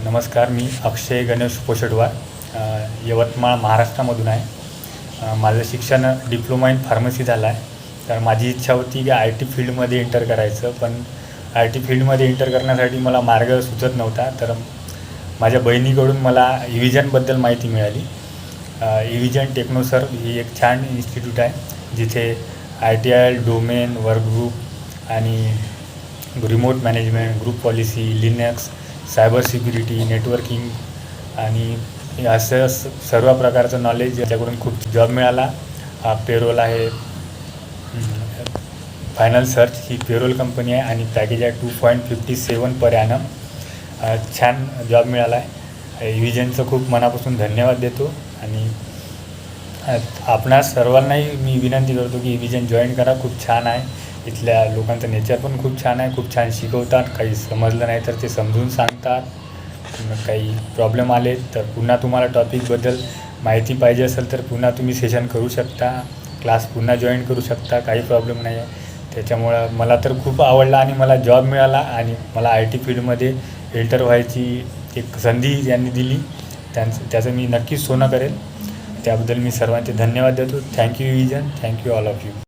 नमस्कार, मी अक्षय गणेश पोषटवार, यवतमाळ महाराष्ट्रामधून आहे. माझं शिक्षण डिप्लोमा इन फार्मसी झालं आहे. तर माझी इच्छा होती की आय टी फील्डमध्ये एंटर करायचं, पण आय टी फील्डमध्ये एंटर करण्यासाठी मला मार्ग सुचत नव्हता. तर माझ्या बहिणीकडून मला इव्हिजनबद्दल माहिती मिळाली. इव्हिजन टेक्नोसर ही एक छान इन्स्टिट्यूट आहे, जिथे ITIL डोमेन, वर्क ग्रुप आणि remote management, group policy, Linux, cyber security, networking आणि असं सर्व प्रकारचं नॉलेज याच्याकडून खूप जॉब मिळाला. पेरोल आहे, फायनल सर्च ही पेरोल कंपनी आहे आणि पॅकेज आहे 2.57 पर ॲनम. छान जॉब मिळाला आहे. इव्हिजनचं खूप मनापासून धन्यवाद देतो आणि आपणा सर्वांनाही मी विनंती करतो की इव्हिजन जॉईन करा. खूप छान आहे. इथल्या लोकांचं नेचर पण खूप छान आहे. खूप छान शिकवतात. काही समजलं नाही तर ते समजून सांगतात. काही प्रॉब्लेम आले तर पुन्हा तुम्हाला टॉपिकबद्दल माहिती पाहिजे असेल तर पुन्हा तुम्ही सेशन करू शकता, क्लास पुन्हा जॉईन करू शकता. काही प्रॉब्लेम नाही आहे. त्याच्यामुळं मला तर खूप आवडला आणि मला जॉब मिळाला आणि मला आय टी फील्डमध्ये एंटर व्हायची एक संधी यांनी दिली. त्याचं मी नक्कीच सोनं करेल. त्याबद्दल मी सर्वांचे धन्यवाद देतो. थँक्यू इव्हिजन. Thank you all of you.